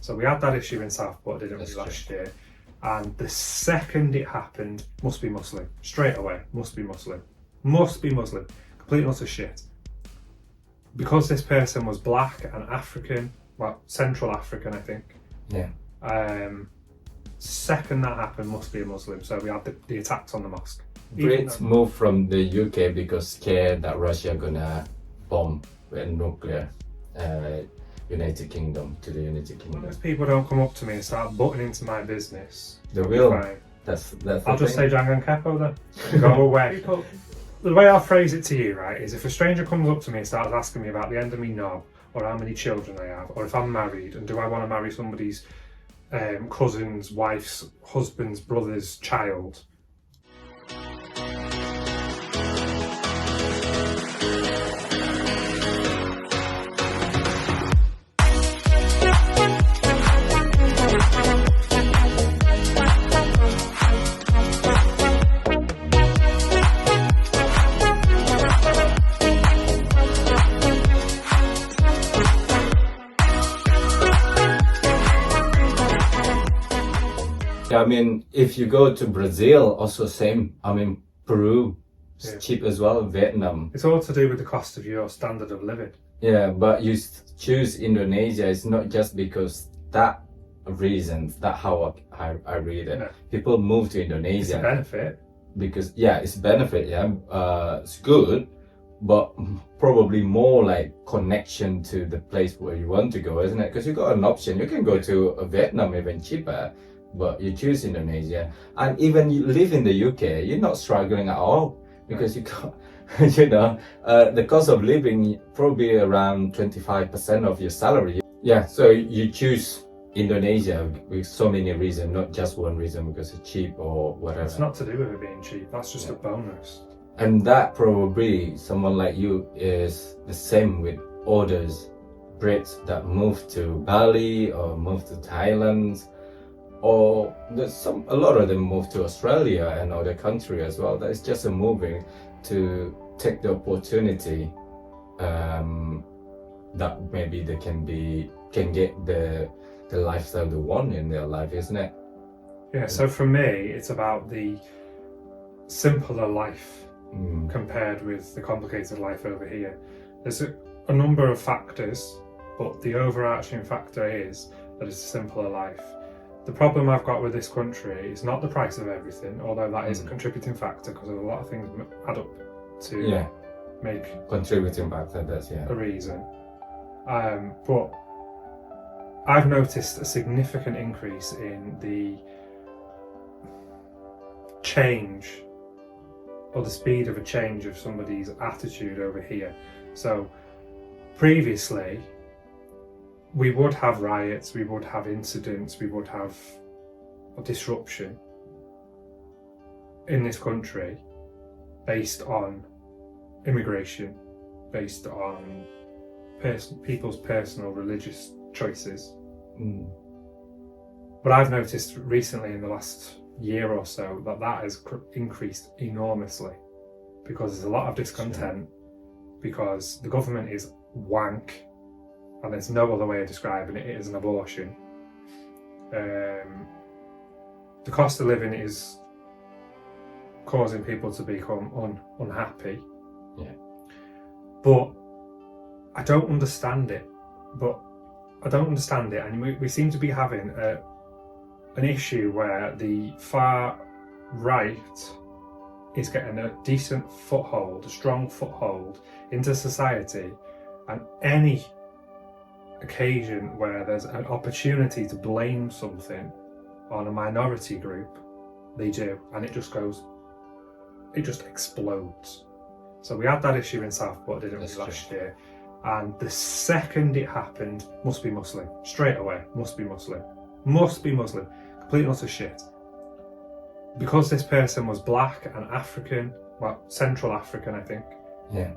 So we had that issue in Southport, didn't we, last year? And the second it happened, must be Muslim. Straight away, must be Muslim. Must be Muslim. Complete and utter shit. Because this person was black and African, well, Central African, I think. Yeah. Second that happened, must be a Muslim. So we had the attacks on the mosque. Brits moved from the UK because scared that Russia gonna bomb with nuclear United Kingdom to the United Kingdom. Those people don't come up to me and start butting into my business. They will. Fine. That's I'll just say Jangan Kepo then. Go away. The way I'll phrase it to you, right, is if a stranger comes up to me and starts asking me about the end of me knob, or how many children I have, or if I'm married, and do I want to marry somebody's cousin's, wife's, husband's, brother's child, I mean, if you go to Brazil, also same. I mean, Peru, it's Yeah. cheap as well. Vietnam. it's all to do with the cost of your standard of living. Yeah, but you choose Indonesia. It's not just because that reasons. That how I read it. No. People move to It's a Indonesia benefit. because it's benefit. Yeah, it's good, but probably more like connection to the place where you want to go, isn't it? Because you got an option. You can go to Vietnam even cheaper. But you choose Indonesia, and even you live in the UK, you're not struggling at all because you got, the cost of living probably around 25% of your salary. Yeah, so you choose Indonesia with so many reasons, not just one reason because it's cheap or whatever. It's not to do with it being cheap. That's just a bonus. And that probably someone like you is the same with others Brits that move to Bali or move to Thailand. Or a lot of them move to Australia and other countries as well. That is just a moving to take the opportunity that maybe they can get the lifestyle they want in their life, isn't it? Yeah. So for me, it's about the simpler life compared with the complicated life over here. There's a number of factors, but the overarching factor is that it's a simpler life. The problem I've got with this country is not the price of everything, although that is a contributing factor because a lot of things add up to make contributing factor. That's a reason. But I've noticed a significant increase in the change or the speed of a change of somebody's attitude over here. So previously, we would have riots, we would have incidents, we would have a disruption in this country based on immigration, based on people's personal religious choices. But I've noticed recently in the last year or so that has increased enormously because there's a lot of discontent because the government is wank. And there's no other way of describing it. It is an abortion. The cost of living is causing people to become unhappy. Yeah. But I don't understand it. And we seem to be having an issue where the far right is getting a decent foothold, a strong foothold into society, and any occasion where there's an opportunity to blame something on a minority group, they do, and it just explodes. So we had that issue in Southport, didn't we, last year? And the second it happened, must be Muslim. Straight away, must be Muslim. Must be Muslim. Complete and utter shit. Because this person was black and African, well, Central African, I think. Yeah.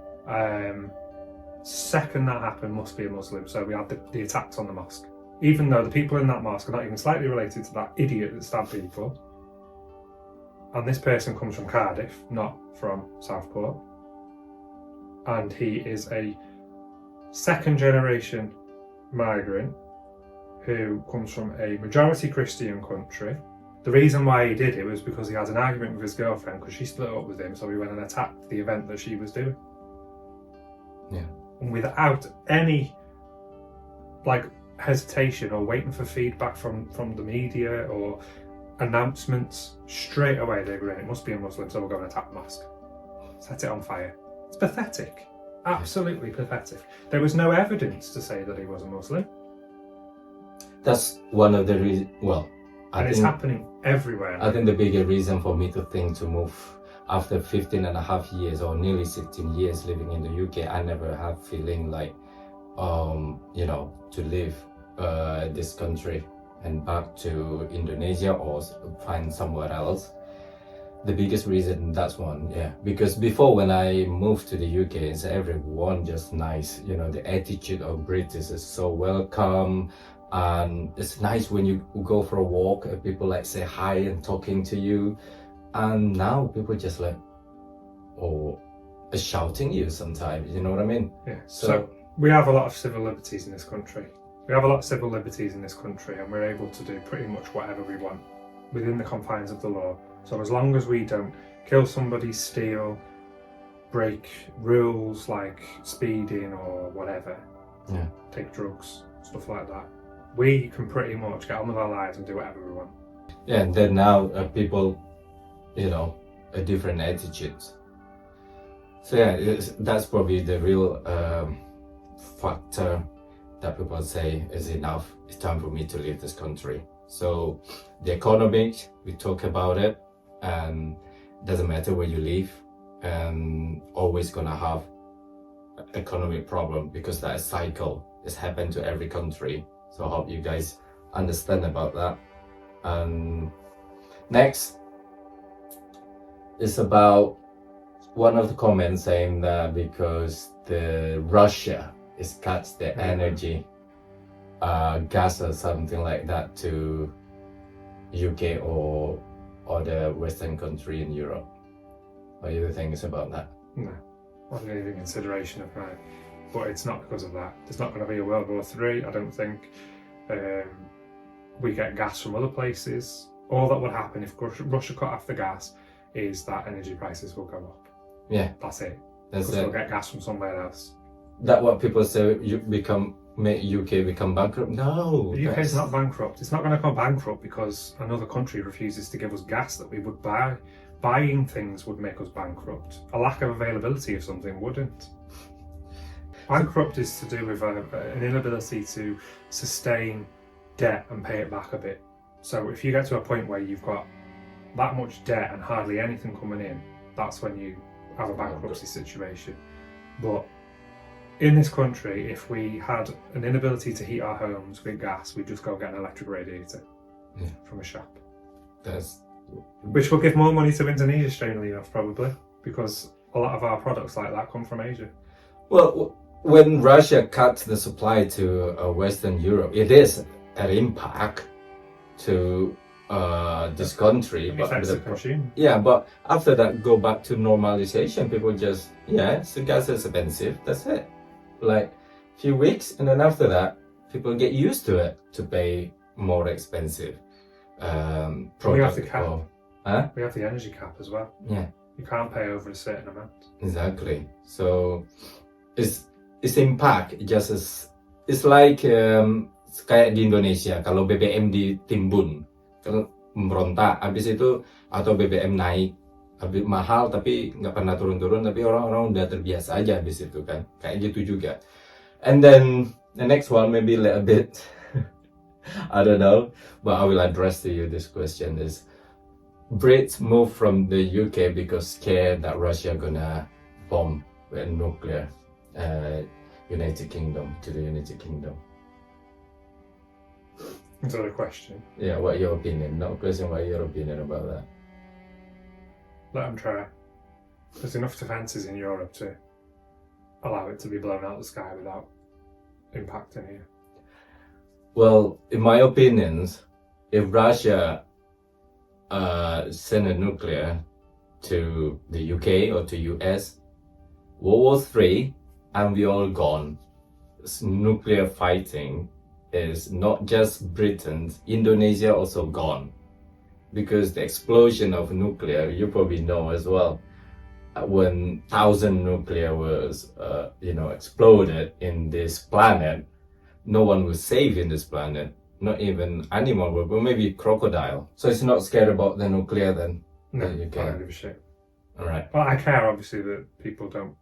Second that happened, must be a Muslim. So we had the attacks on the mosque. Even though the people in that mosque are not even slightly related to that idiot that stabbed people. And this person comes from Cardiff, not from Southport. And he is a second generation migrant who comes from a majority Christian country. The reason why he did it was because he had an argument with his girlfriend because she split up with him, so he went and attacked the event that she was doing. Yeah. And without any hesitation or waiting for feedback from the media or announcements, straight away they were in. It must be a Muslim, so we'll go and attack the mosque. Set it on fire. It's pathetic. Absolutely pathetic. There was no evidence to say that he was a Muslim. That's one of the reasons. Well, It's happening everywhere. I think the bigger reason for me to move after 15 and a half years or nearly 16 years living in the UK, I never have feeling like, to live this country and back to Indonesia or find somewhere else. The biggest reason, that's one, yeah. Because before when I moved to the UK, it's everyone just nice. The attitude of British is so welcome. And it's nice when you go for a walk, people say hi and talking to you. And now people just shouting you sometimes, you know what I mean? Yeah. So we have a lot of civil liberties in this country. And we're able to do pretty much whatever we want within the confines of the law. So as long as we don't kill somebody, steal, break rules like speeding or whatever, take drugs, stuff like that, we can pretty much get on with our lives and do whatever we want. Yeah, and then now people, a different attitudes. So yeah, that's probably the real factor that people say is enough. It's time for me to leave this country. So the economics, we talk about it, and doesn't matter where you live, and always gonna have economic problem because that cycle is happened to every country. So I hope you guys understand about that. And next is about one of the comments saying that because the Russia is cuts the energy gas or something like that to UK or the Western country in Europe. What do you think about that? No, not really in consideration of mine. But it's not because of that. There's not going to be a World War III, I don't think. We get gas from other places. All that would happen if Russia cut off the gas is that energy prices will go up. Yeah. That's it. That's because it. we'll get gas from somewhere else. That what people say, make UK become bankrupt? No. The UK is not bankrupt. It's not going to go bankrupt because another country refuses to give us gas that we would buy. Buying things would make us bankrupt. A lack of availability of something wouldn't. Bankrupt is to do with an inability to sustain debt and pay it back a bit. So if you get to a point where you've got that much debt and hardly anything coming in, that's when you have a bankruptcy situation. But in this country, if we had an inability to heat our homes with gas, we'd just go get an electric radiator from a shop. Which will give more money to Indonesia, strangely enough, probably, because a lot of our products like that come from Asia. Well, when Russia cut the supply to Western Europe, it is an impact to this country. It affects the consumer. Yeah, but after that, go back to normalization. People just, so gas is expensive. That's it. Like a few weeks, and then after that, people get used to it to pay more expensive product. We have the cap. Huh? We have the energy cap as well. Yeah. You can't pay over a certain amount. Exactly. So it's impact just as it's like kayak di Indonesia kalau BBM ditimbun merontak habis itu atau BBM naik habis mahal tapi nggak pernah turun-turun tapi orang-orang udah terbiasa aja habis itu kan kayak gitu juga. And then the next one maybe a little bit I don't know, but I will address to you this question is Brits moved from the UK because scared that Russia gonna bomb with nuclear United Kingdom. Is that a question? Yeah, what your opinion? Not a question, what your opinion about that? Let them try. There's enough defences in Europe to allow it to be blown out of the sky without impacting here. Well, in my opinions, if Russia send a nuclear to the UK or to US, World War III, and we all gone. It's nuclear fighting is not just Britain, Indonesia also gone. Because the explosion of nuclear, you probably know as well, when 1,000 nuclear was, exploded in this planet, no one was safe in this planet. Not even animal, but maybe crocodile. So it's not scared about the nuclear then? No, You I can. don't give a shit. Alright. But I care, obviously, that people don't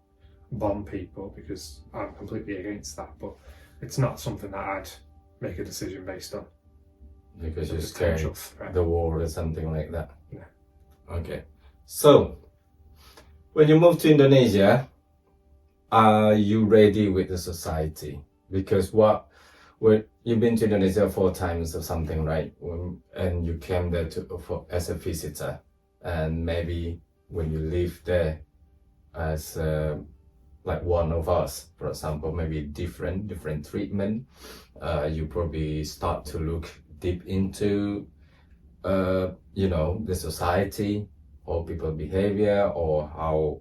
bomb people, because I'm completely against that. But it's not something that I'd make a decision based on. Because The you're scared potential threat. the war or something like that? Yeah. Okay. So, when you move to Indonesia, are you ready with the society? Because you've been to Indonesia 4 times or something, right? And you came there as a visitor, and maybe when you live there as like one of us, for example, maybe different treatment. You probably start to look deep into the society or people behavior, or how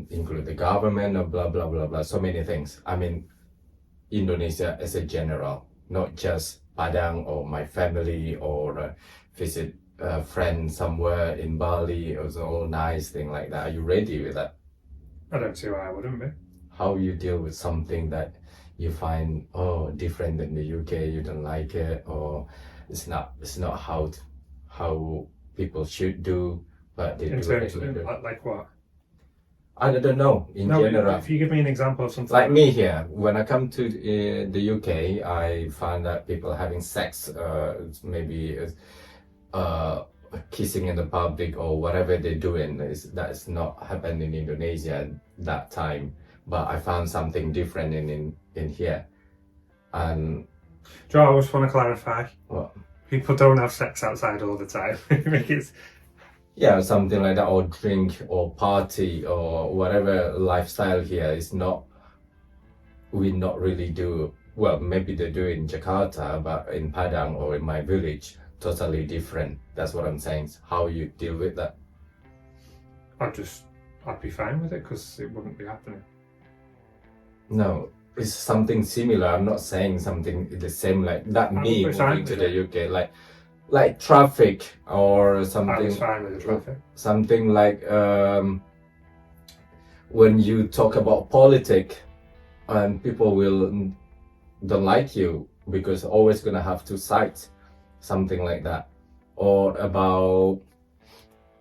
include the government, or blah blah blah blah, so many things. I mean, Indonesia as a general, not just Padang or my family, or visit a friend somewhere in Bali. It was all nice thing like that. Are you ready with that? I don't see why I wouldn't be. How you deal with something that you find different than the UK, you don't like it, or it's not how people should do, but they In do terms it anyway. of, like what? I don't know, in general. If you give me an example of something Like me here, when I come to the UK, I find that people having sex, maybe kissing in the public or whatever they're doing, that's not happened in Indonesia at that time. But I found something different in here. And Joe, I just want to clarify. what? People don't have sex outside all the time. Yeah, something like that, or drink or party or whatever lifestyle here is not. We not really do. Well, maybe they do in Jakarta, but in Padang or in my village, totally different. That's what I'm saying. How you deal with that? I'd be fine with it, because it wouldn't be happening. No, it's something similar. I'm not saying something the same like that. Me was fine moving to with the UK, like traffic or I was something. fine with the traffic. Something like when you talk about politics, and people don't like you because always gonna have 2 sides, something like that, or about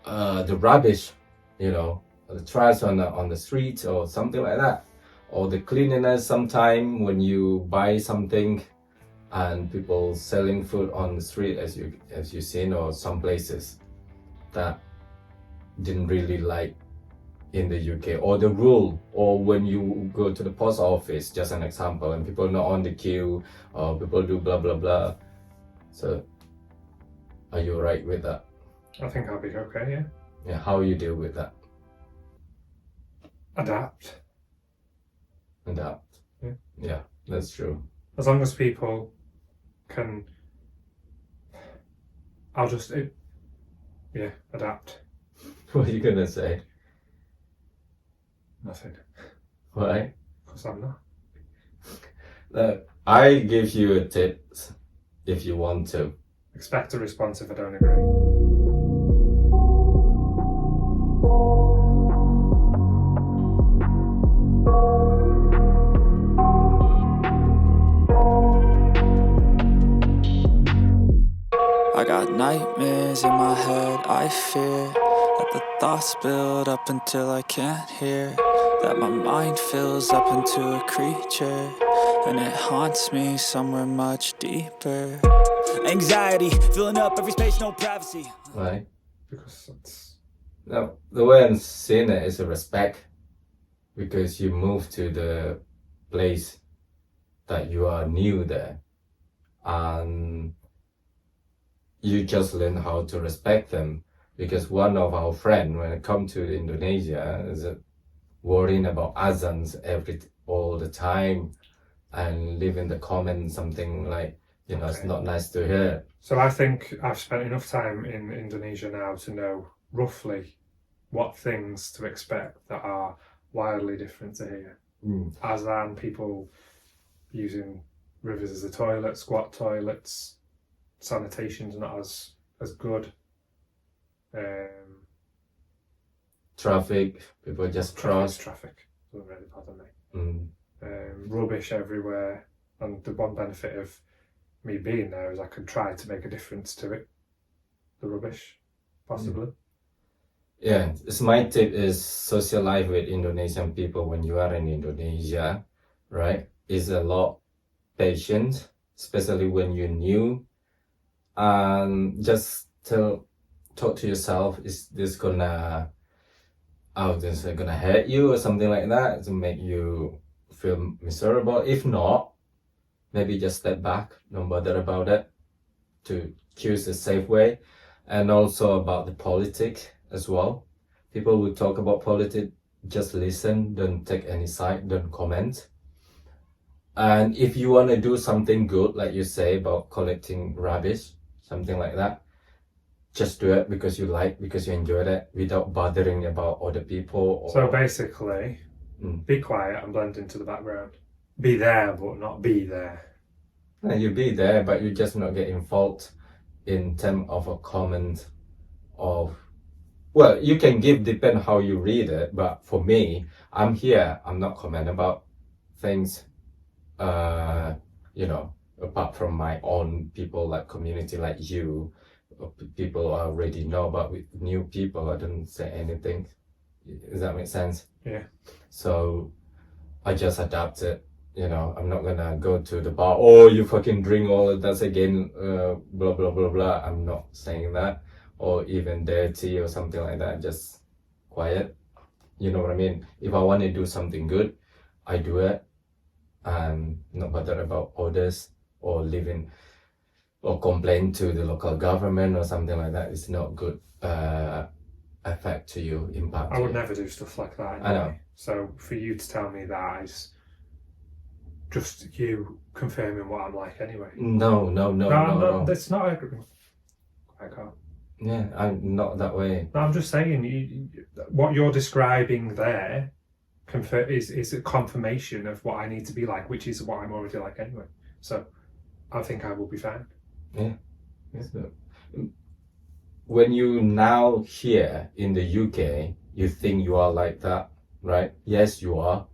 the rubbish, the trash on the street or something like that, or the cleanliness. Sometime when you buy something and people selling food on the street, as you've seen, or some places that didn't really like in the UK, or the rule, or when you go to the post office, just an example, and people not on the queue, or people do blah blah blah. So are you right with that? I think I'll be okay, yeah. Yeah, how you deal with that? Adapt. Yeah, that's true. As long as people can... adapt. What are you gonna say? Nothing. Why? Because I'm not. Look, I give you a tip if you want to. Expect a response if I don't agree. I got nightmares in my head, I fear that the thoughts build up until I can't hear, that my mind fills up into a creature, and it haunts me somewhere much deeper. Anxiety, filling up every space, no privacy. Why? Because that's... Now, the way I'm seeing it is a respect, because you move to the place that you are new there, and you just learn how to respect them. Because one of our friends, when it come to Indonesia, is worrying about azans all the time, and leave in the comments something like, it's not nice to hear. So I think I've spent enough time in Indonesia now to know roughly what things to expect that are wildly different to here. Azan, people using rivers as a toilet, squat toilets, sanitation's not as good. Traffic, people just cross. Traffic doesn't really bother me. Rubbish everywhere, and the one benefit of me being there is I can try to make a difference to it. The rubbish, possibly. Yeah, it's my tip is socialize with Indonesian people when you are in Indonesia, right? Is a lot patient, especially when you're new, and just talk to yourself, is this gonna hurt you or something like that to make you feel miserable? If not, maybe just step back, don't bother about it, to choose a safe way. And also about the politics as well. People who talk about politics, just listen, don't take any side, don't comment. And if you want to do something good, like you say about collecting rubbish, something like that, just do it because you enjoyed it, without bothering about other people. So basically, be quiet and blend into the background. Be there, but not be there. No, you be there, but you just not get involved in terms of a comment of, well, you can give depend how you read it, but for me, I'm here, I'm not comment about things, apart from my own people, like community like you, people I already know, but with new people, I don't say anything. Does that make sense? Yeah. So I just adapt it. I'm not gonna go to the bar, oh, you fucking drink all of that again, blah, blah, blah, blah. I'm not saying that. Or even dirty or something like that, just quiet. You know what I mean? If I want to do something good, I do it, and not bother about others or living or complain to the local government or something like that. It's not good effect to you, impact. I would never do stuff like that anyway. I know. So for you to tell me that is just you confirming what I'm like anyway. No. That's not I can't. Yeah, I'm not that way. No, I'm just saying, what you're describing there is a confirmation of what I need to be like, which is what I'm already like anyway. So I think I will be fine. Yeah. So, when you now here in the UK, you think you are like that, right? Yes, you are.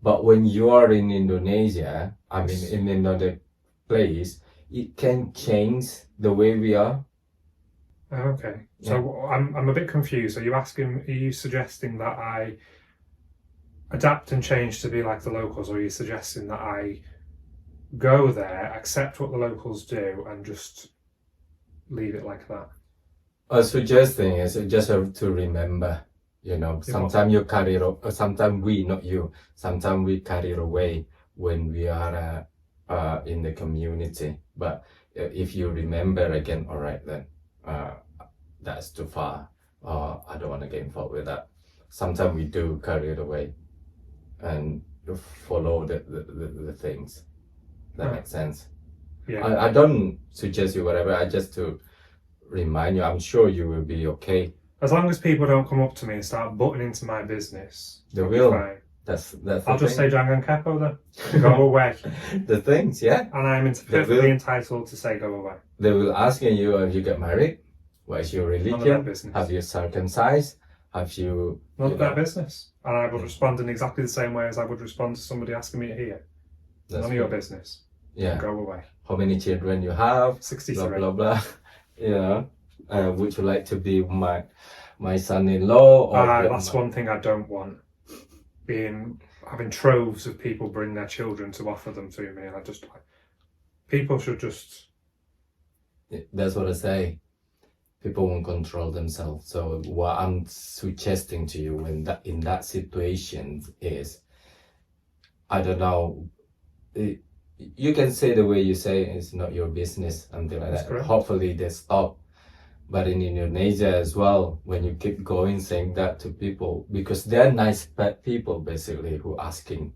But when you are in Indonesia, I mean in another place, it can change the way we are. Okay. So I'm a bit confused. Are you suggesting that I adapt and change to be like the locals, or are you suggesting that I go there, accept what the locals do, and just leave it like that? A suggesting is just have to remember, sometimes you carry it, sometimes we, not you, sometimes we carry it away when we are in the community. But if you remember again, all right, then that's too far. I don't want to get involved with that. Sometimes we do carry it away and follow the things. That makes sense. Yeah. I don't suggest you whatever. I just to remind you. I'm sure you will be okay. As long as people don't come up to me and start butting into my business, they will. Fine. That's I'll just say Jangan Kepo then. Go away. The things, yeah. And I'm perfectly entitled to say go away. They will ask you, have you got married? What is your religion? None of their business. Have you circumcised? Have you... None of their business. And I would respond in exactly the same way as I would respond to somebody asking me to hear. None of your business. Yeah. Go away. How many children you have? 63. Blah, blah, blah. Would you like to be my son-in-law? That's one thing I don't want. Having troves of people bring their children to offer them to me, and I just like, people should just... That's what I say. People won't control themselves. So what I'm suggesting to you in that situation is, I don't know, you can say the way you say it's not your business, something like that. Correct. Hopefully they stop. But in Indonesia as well, when you keep going saying that to people, because they're nice people basically who asking,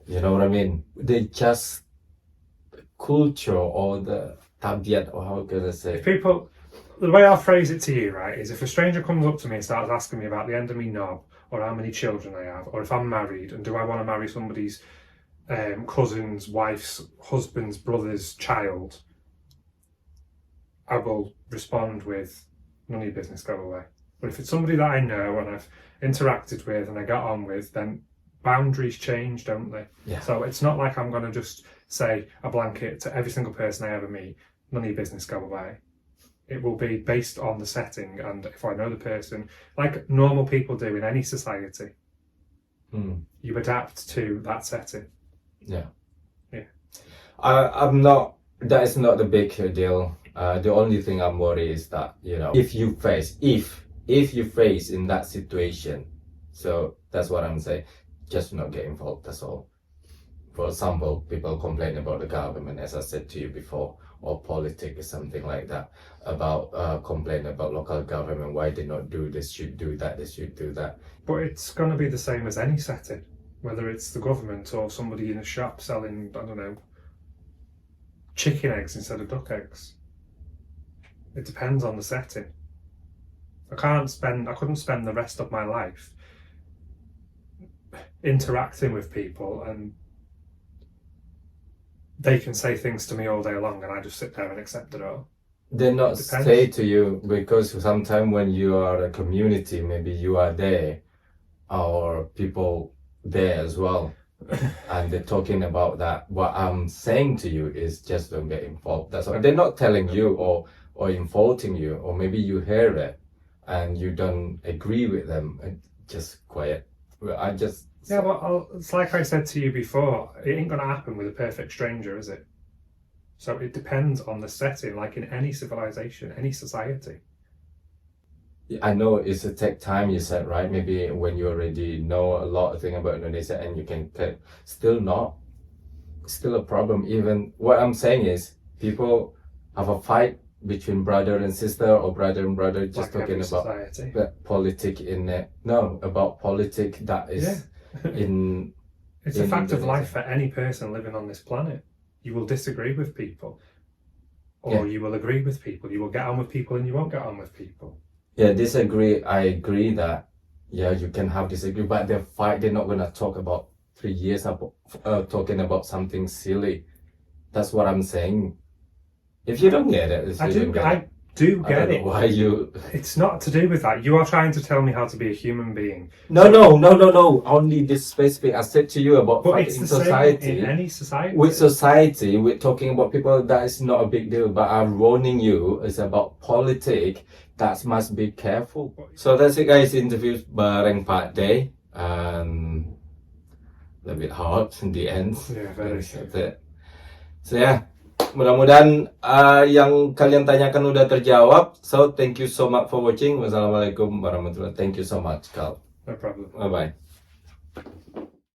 you know what I mean? They just culture or the tabiat, or how can I say? If people, the way I'll phrase it to you, right, is if a stranger comes up to me and starts asking me about the end of me knob, or how many children I have, or if I'm married and do I want to marry somebody's cousin's, wife's, husband's, brother's child, I will respond with, none of your business, go away. But if it's somebody that I know and I've interacted with and I got on with, then boundaries change, don't they? Yeah. So it's not like I'm going to just say a blanket to every single person I ever meet, none of your business, go away. It will be based on the setting, and if I know the person, like normal people do in any society, you adapt to that setting. Yeah. Yeah. I'm not, that is not the big deal. The only thing I'm worried is that, you know, if you face in that situation, so that's what I'm saying, just not get involved, that's all. For example, people complain about the government, as I said to you before, or politics or something like that, about complain about local government, why they not do this, should do that, they should do that. But it's going to be the same as any setting, whether it's the government or somebody in a shop selling, I don't know, chicken eggs instead of duck eggs. It depends on the setting. I couldn't spend the rest of my life interacting with people and they can say things to me all day long and I just sit there and accept it all. They not say to you, because sometimes when you are a community, maybe you are there or people there as well, and they're talking about that. What I'm saying to you is just don't get involved. That's all. They're not telling you or insulting you, or maybe you hear it and you don't agree with them, and just quiet. Yeah, but it's like I said to you before, it ain't going to happen with a perfect stranger, is it? So it depends on the setting, like in any civilization, any society. I know it's a take time, you said, right? Maybe when you already know a lot of things about Indonesia and you can still a problem. Even what I'm saying is people have a fight between brother and sister or brother and brother, just like talking about society. Politic in it. No, about politic that is in. It's a fact of life for any person living on this planet. You will disagree with people, or you will agree with people. You will get on with people and you won't get on with people. Yeah, disagree. I agree that, yeah, you can have disagree, but the fight, they're not gonna talk about 3 years about talking about something silly. That's what I'm saying. If you don't get it, I do get it. Why you? It's not to do with that. You are trying to tell me how to be a human being. No. Only this specific. I said to you about But it's in the society. same in any society. With society, we're talking about people. That is not a big deal. But I'm warning you. It's about politics. That must be careful. So that's it, guys. Interviews bareng Pak Day, and a bit hard in the end. Yeah, very. That's it. So yeah. Mudah-mudahan yang kalian tanyakan udah terjawab. So thank you so much for watching. Wassalamualaikum warahmatullahi wabarakatuh. Thank you so much, Karl. No problem. Bye bye.